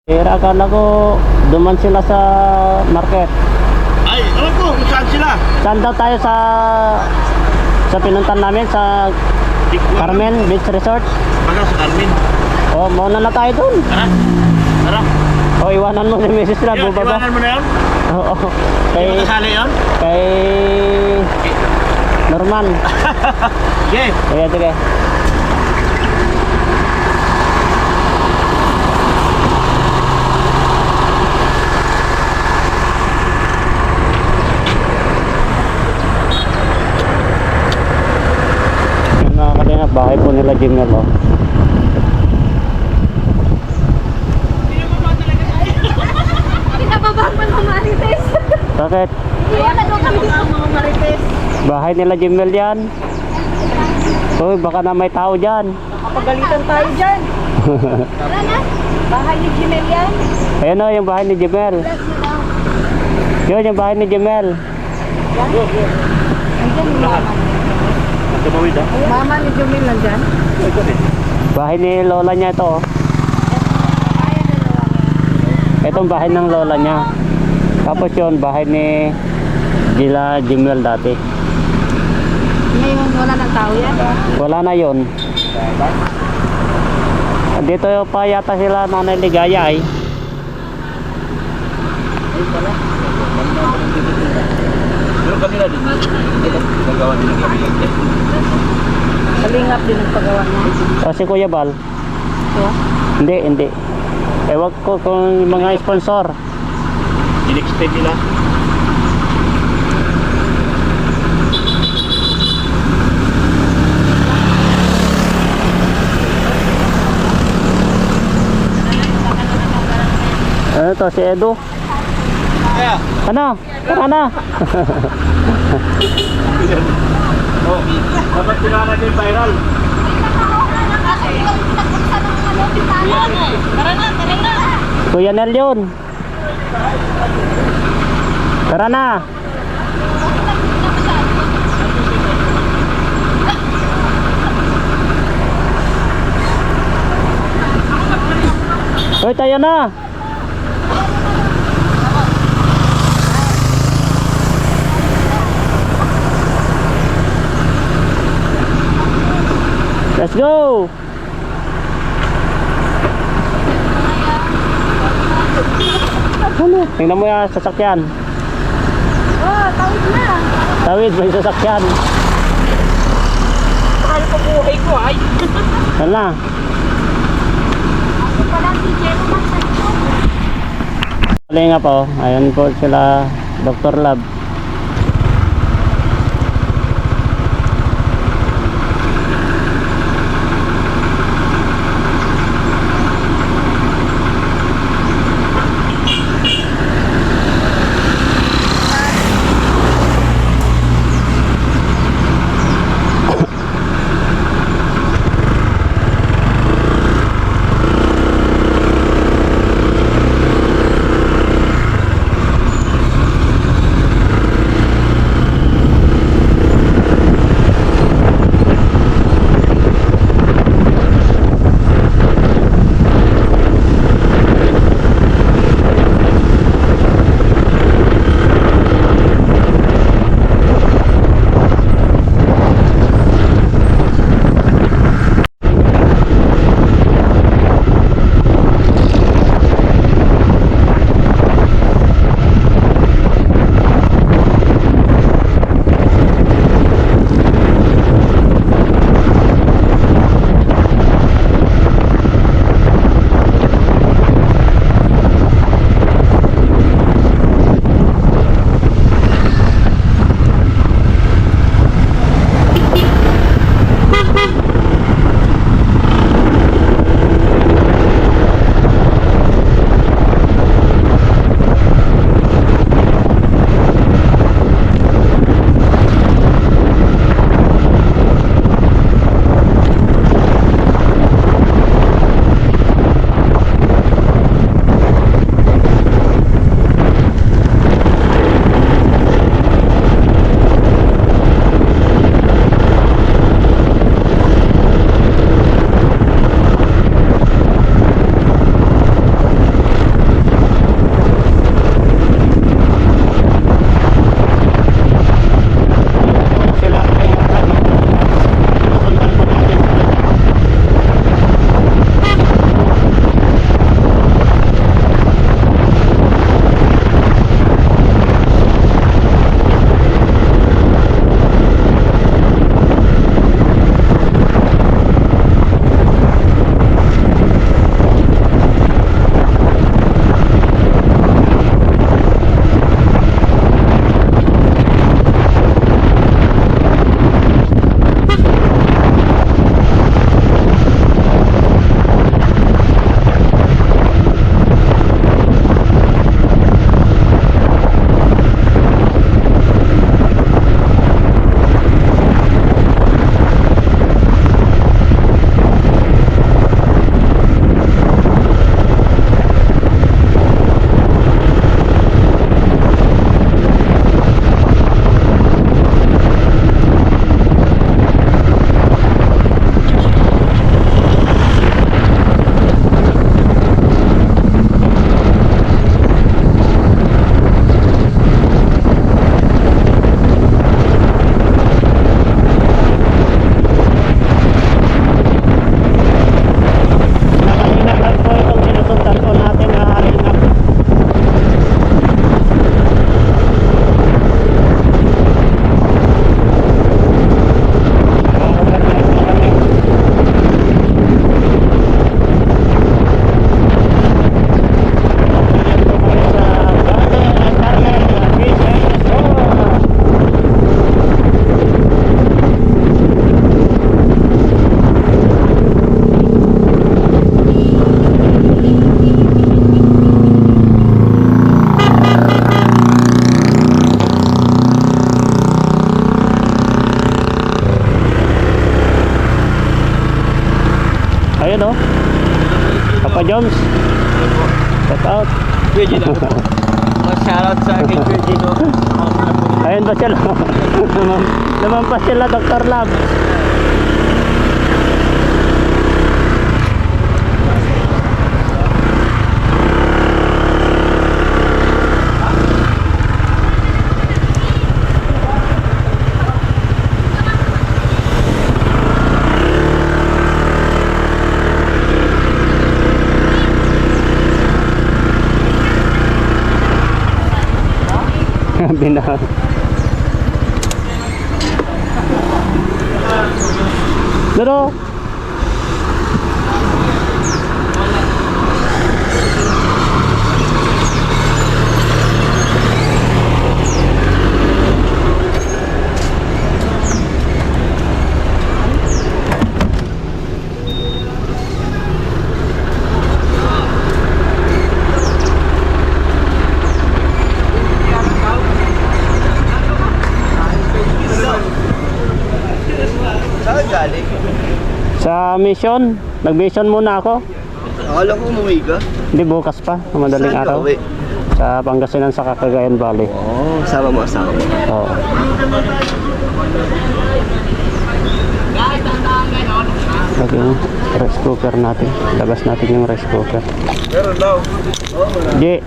Pero akala ko duman sila sa market. Ay, alam ko kung saan sila. Saan daw tayo sa pinuntan namin sa Carmen Beach Resort? Baka sa Carmen. Oh, mauna na tayo dun. Tara. Tara. Oh, iwanan mo si Mrs. Lab, Yun, bubaba. iwanan mo na yun. Oo. Hindi mo kasali yun. Kay Norman. Yeah. Sige, sige. Mga kalingap, bahay po nila Jimnel, oh. Pinababa mo ng Marites. Bakit? Iwan na doon kami dito mga Marites. Bahay nila Jimnel yan. Uy, baka na may tao dyan. Kapagalitan tayo dyan. Wala na. Bahay ni Jimel yan. Ayan, oh, yung bahay ni Jimel. Yun, yung bahay ni Jimel. Andyan yung mama. Tumawid ah. Mama ni Jimel nandyan. Bahay ni lola niya ito, oh. Itong bahay ng lola niya. Tapos yun, bahay ni Gila Jimel dati. Ngayon wala ng tao yan. Wala na yun. Dito pa yata sila Nanay Ligaya ay. Pero kanila din. Gagawa din ng gabi. Kalingap din ang paggawa niya. O si Kuya Bal. Ito. Hindi, hindi. Ewan ko kung mga sponsor. In-extend nila. Ano to, si Edu? Kaya. Ano? Tara na. Oh, dapat sila natin viral. Tara na, tara na. Kuya Nel yun. Tara na. Hoy, tayo na. Let's go. Ano? Tingnan mo yung sasakyan. Oh, tawid na. Tawid, may sasakyan. Mahal ko buhay ko ay. Hala. Walang DJ naman sa ito. Mali nga po. Ayan po sila Dr. Lab. Joms. Shout out. Kuya Gino. Shoutout sa akin, Kuya Gino. Ayun ba sila? Naman pa sila, Dr. Lab. Bina. Pero Saan galing? sa mission, nag-mission muna ako. Akala ko umuwi ka. Hindi, bukas pa, madaling Saan ka araw. uwi? Sa Pangasinan, sa Cagayan Valley. Oo, sama mo asawa mo. Oo. Lagyan yung rice cooker natin. Labas natin yung rice cooker. Meron daw. Di.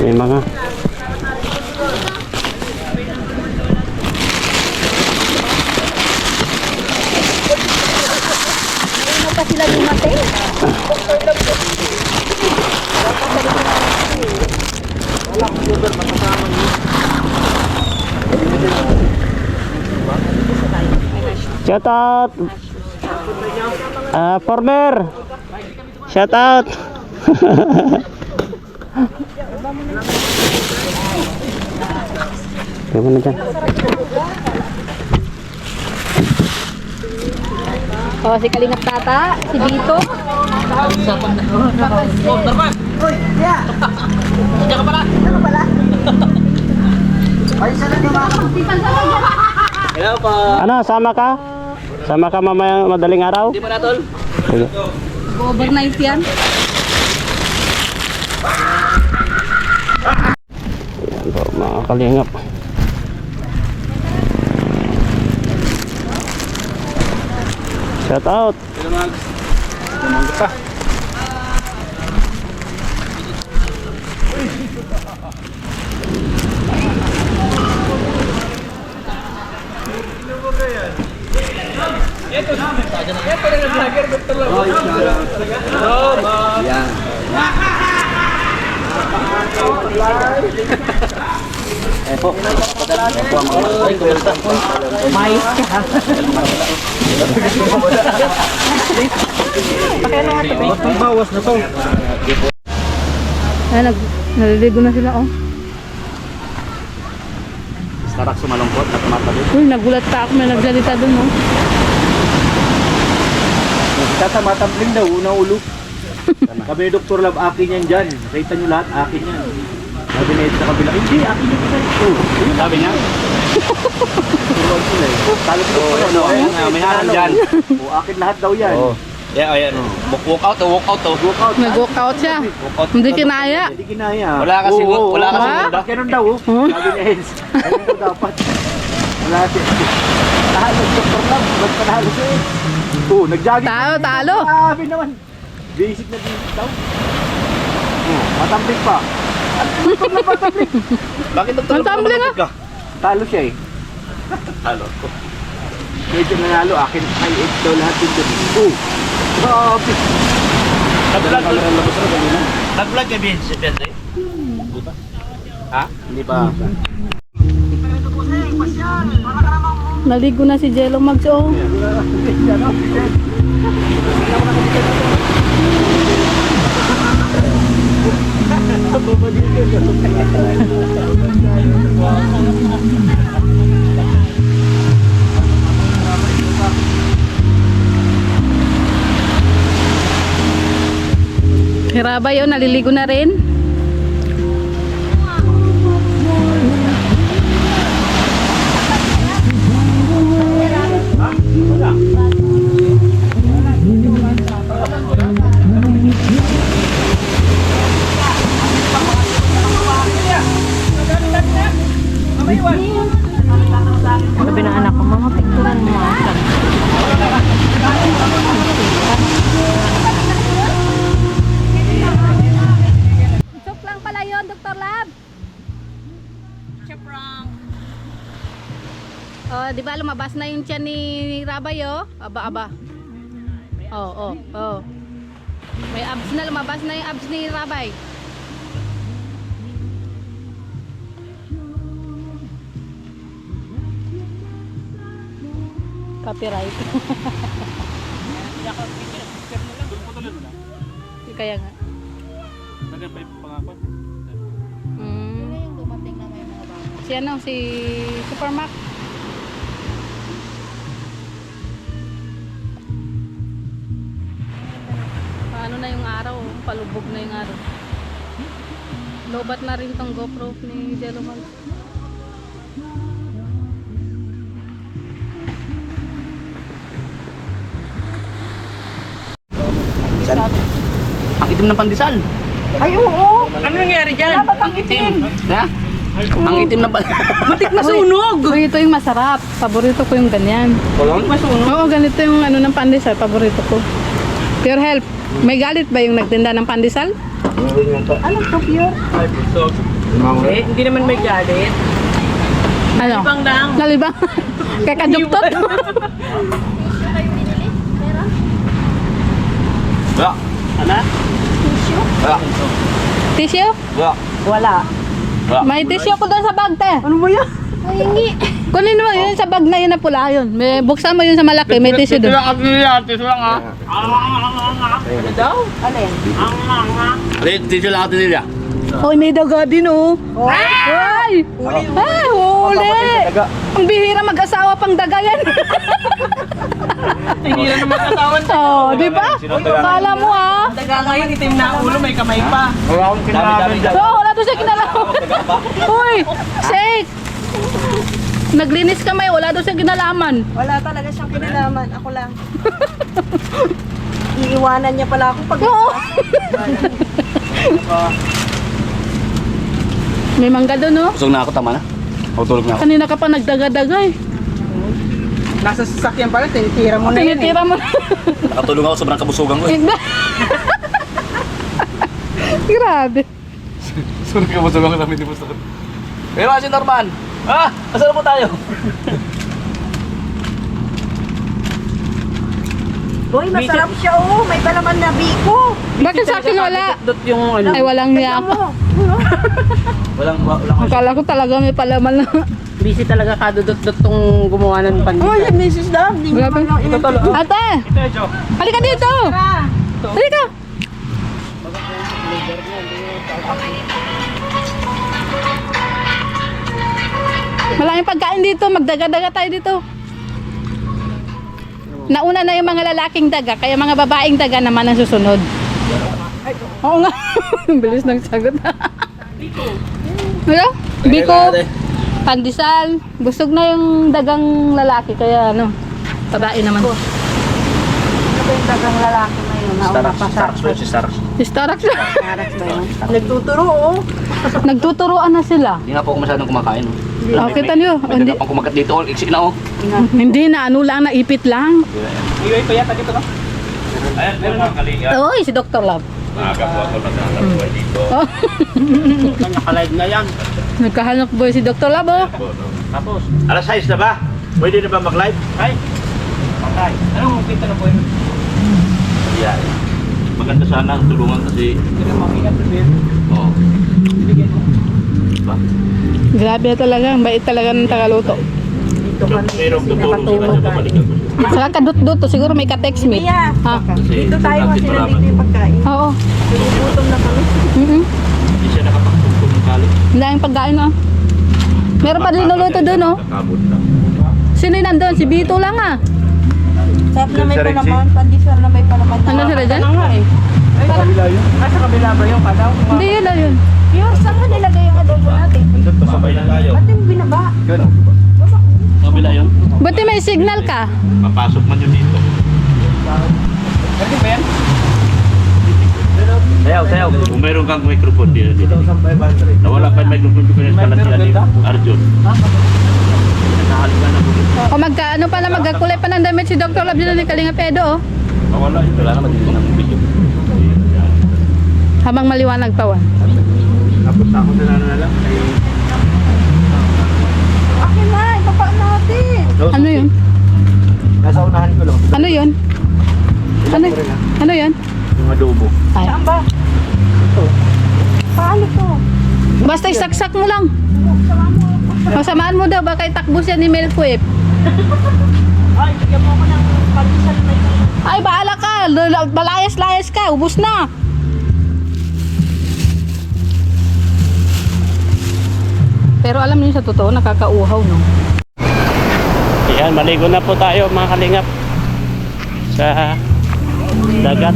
May mga Ano pa sila dumating? shout out. Former. Shout out. Kaya mo na dyan. Oh, si Kalingap Tata, si Dito. Hello po. Ano, sama ka? Sama ka mamaya madaling araw? Hindi mo na, tol? Sige. Overnight yan. Ayan po, mga kalingap. Shout out. Hello, Mags. Tumangga pa. Yan. Eh po, ay, kumusta? Mais ka. Bawas na to. Ay, naliligo na sila, oh. Tarak sumalungkot at tumatalik. Uy, nagulat pa ako, may nagsalita dun, oh. Tatamatambling daw, unang ulo. Kami ni Dr. Love, akin yan dyan. Nakita nyo lahat, akin yan. Sabi na sa kabila, hindi, akin yan ito. Sabi niya? Turuan sila eh. Talo ko no? May harang dyan. O, akin lahat daw yan. Yeah, ayan. Walk out. Nag-walk out siya. Hindi kinaya. Hindi kinaya. Wala kasi Ganun daw. Sabi niya, Hens. Ganun daw dapat. Wala siya. Talo, Dr. Love. Ba't panalo siya eh? Oo, nag-jogging. Talo. Sabi naman. Basic na basic daw. Matambling pa. Matambling. Bakit Matambling ah. Talo siya eh. Talo. Medyo nanalo. Akin ay 8 daw lahat yung dito. Grabe. Nag-vlog ka din si Pedro? Hindi pa. Ha? Hindi pa. Naligo na si Jello Mags, oh. Hirabay, oh, naliligo na rin. Sabi ng anak ko, mga picturean mo. Joke lang pala yun, Dr. Lab. Oh, di ba lumabas na yung tiyan ni Rabay, oh? Aba. Oh. May abs na, lumabas na yung abs ni Rabay. Copyright. Kaya nga. Si ano, si Supermac. Paano na yung araw, palubog na yung araw. Lobat na rin tong GoPro ni Jelomag. Ang itim ng pandesal. Ay, oo. Ano nangyari dyan? Dapat ang itim. Ha? Ang itim ng pandesal. Butik masunog. Uy, ito yung masarap. Paborito ko yung ganyan. Kulong? Oo, ganito yung ano ng pandesal. Paborito ko. Pure Health. May galit ba yung nagtinda ng pandesal? Ano to, Pure? Hindi naman may galit. Ano? Ibang lang. Nalibang? Kakaduktot? Wala. Ano? Wala. Tissue? Wala. Wala. Wala. May tissue ko doon sa bag, te. Ano mo yan? Mahingi. Kunin mo yun sa bag na yun na pula yun. May, buksan mo yun sa malaki, may tissue doon. Tissue lang ha. Ano daw? Alin? Tissue lang atin nila. Hoy, may daga din, oh. Ay! Ay, huli! Ang bihira mag-asawa pang daga yan. Hindi na naman katawan. Oh, di ba? Kala mo, ah. Daga ngayon, itim na ulo, may kamay pa. Wala akong kinalaman dyan. So, wala doon siya kinalaman. Uy, shake! Naglinis kamay, wala doon siya kinalaman. Wala talaga siyang kinalaman. Ako lang. Iiwanan niya pala ako pag... Oo. May mangga doon, oh. Busog na ako, tama na. Tutulog na ako. Kanina ka pa nagdaga-daga, eh. Nasa sasakyan pala, tinitira mo na yun eh. Tinitira mo na. Nakatulog ako, sobrang kabusugan ko eh. Grabe. Sobrang kabusugan ko namin di gusto ko. Pero si Norman! Ah! Asan na po tayo? Uy, masarap siya oh. May palaman na biko. Bakit sa akin wala? Dot yung ano. Ay, walang niya ako. Walang Akala ko talaga may palaman na. Busy talaga kadudot-dot tong gumawa ng pandesal. Oh, yan, Mrs. Dam. Hindi Grabe. mo lang inintindi. Ate! Halika dito! Halika! Maraming pagkain dito. Magdaga-daga tayo dito. Nauna na yung mga lalaking daga, kaya mga babaeng daga naman ang susunod. Oo nga. Bilis ng sagot. Ano? Biko, pandesal. Busog na yung dagang lalaki, kaya ano, babae naman. Ano ba yung dagang lalaki na yun? Nauna pa sa... Si Starks. Si Staraks na. Karat ba yun? Nagtuturo oh. Nagtuturuan na sila. Hindi nga po ako masyadong kumakain. Oh, kita niyo. May daga pang kumagat dito. Iksi na oh. Hindi na, ano lang, naipit lang. Iway pa yata dito ka? Ayan, meron mga kalinga. Oy, si Dr. Love. Maaga po ako nagtatagpuan dito. Oh. Nakalive na yan. Nagkahanap boy si Dr. Love, oh. Tapos, Alas 6 na ba? Pwede na ba mag-live? ay. Patay. Anong kita na po yun? Yeah. Maganda sana ang tulungan kasi. Hindi na makingat po yun. Oo. Bibigyan mo. Diba? Grabe talaga, ang bait talaga ng tagaluto. Dito kami Merong kasi tutulong sila nakatulog na tayo. bumalik ako. Saka kadut-dut to, siguro may ka-text meet. Mia, Ha? dito tayo kasi natin nandito malaman. yung pagkain. Oo. Gutom na kami. Hindi siya nakapagtugtog ng kali. Wala yung pagkain, oh. Meron pa din luluto doon, oh. Nakabot na. Sino yung nandun? Si Bito lang, ah. Sarap na may Sa Rexy? palaman. Pandesal na may palaman. Ano sila dyan? Ano nga eh. Ay, kabila yun? Ah, sa kabila ba yung kadaw? Hindi, yun lang yun. Pure, saan mo nilagay yung adobo natin? Sabay na tayo. Ba't yung binaba? Kabila yun. Buti may signal ka. Papasok man yun dito. Pwede ba yan? Sayaw, sayaw. Kung mayroon kang microphone dito. 2,500. Nawala pa yung microphone ko kanina sa lantian ni Arjun. Nakahalikan na po. O magkaano pala, magkakulay pa ng damit si Dr. Lab dyan ni Kalinga Pedo, oh. Nawala yun. Wala naman din ng video. Habang maliwanag pa, wa. Tapos ako na lang. Akin na, ibaba natin. Ano yun? Nasa unahan ko lang. Ano yun? Ano yun? Yung adobo. Ay. Saan ba? Paano to? Basta isaksak mo lang. Masamaan mo daw, baka itakbo siya ni Melquip. Ay, bigyan mo ako ng palisan na yun. Ay, bahala ka. Balayas-layas ka. Ubus na. Pero alam niyo sa totoo, nakakauhaw, no? Yan, maligo na po tayo mga kalingap sa dagat.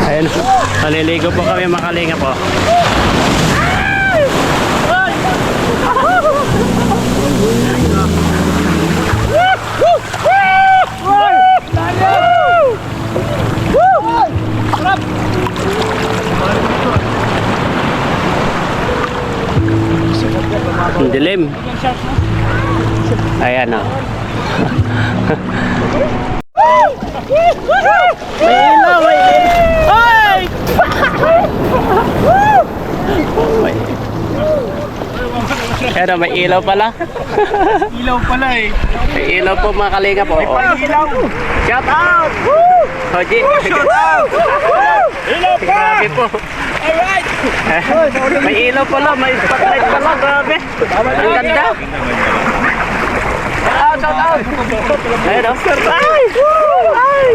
Ayun, maliligo po kami mga kalingap po. Ang dilim. Ayan o. May ilaw, may ilaw. Ay! Pero may ilaw pala. Ilaw pala eh. May ilaw po mga kalinga po. Ilaw. Shout out! Hoji! Shout out! Ilaw pa! Grabe po. Alright! May ilaw pala, may spotlight pala. Grabe. Ang ganda. Shout out! Ayun o. Ay! Ay!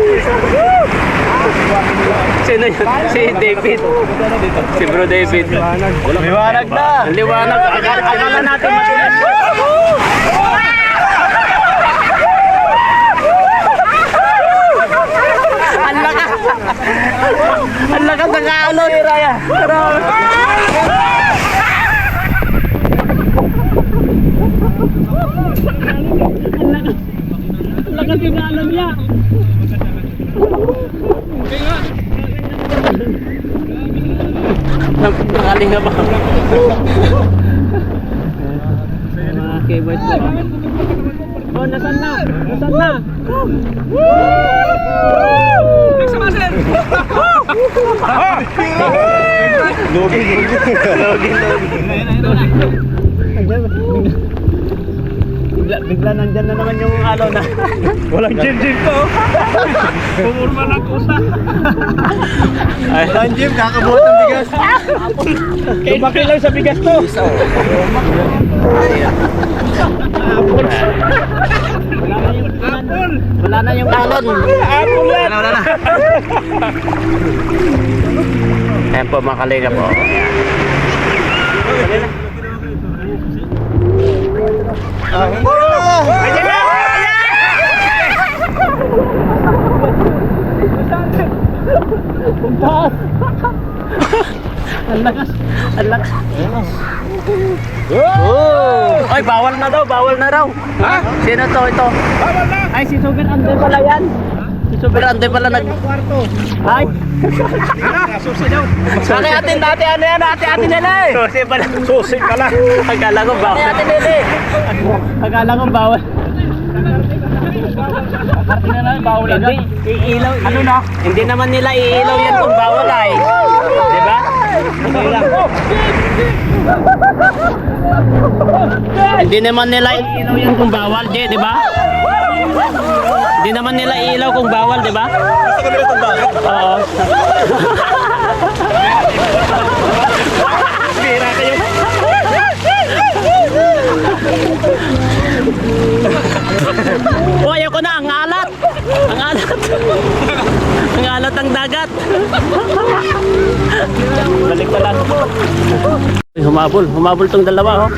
Sino yun? Si David. Si Bro David. Liwanag na. Liwanag. Akala natin matilas. Ang lakas. Ang lakas ng kaalon. Raya. Ang lakas yung kaalon niya. Nakaling nga ba? Mga keyboard po. Oh, nasan na? Nasan na? Logi. Bigla nandyan na naman yung alaw na. Walang gym to. Pumurma ng kusa. Walang gym, kakabuhat ng bigas. Lumaki lang sa bigas to. Wala na yung alon. Apple yan. Wala na. Ayan po mga kalinga po. Ang lakas. Ang lakas. Oh! Ay, bawal na daw, bawal na raw. Ha? Sino to ito? Bawal na. Ay, si Super Ande pala yan. Si Super Ande pala nag... Ay. Susi daw. Bakit atin dati ano yan? Ate nila eh. Susi pala. Susi pala. Akala ko bawal. Ate nila eh. Akala ko bawal. Bawal agad. Iilaw. Ano na? Hindi naman nila iilaw yan kung bawal ay. Di ba? Okay lang. Hindi naman nila iilaw yan kung bawal, di ba? Hindi naman nila iilaw kung bawal, di ba? Gusto ko nila itong bakit? Oo. Bira kayo. Oh, ayoko na, ang alat. Ang alat. Ang alat ng dagat. Balik pa lang. Humabol tong dalawa, oh.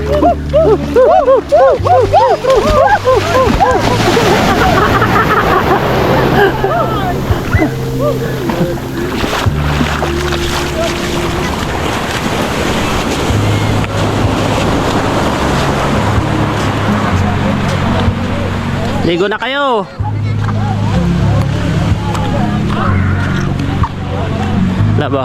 Ligo na kayo. Wala ba?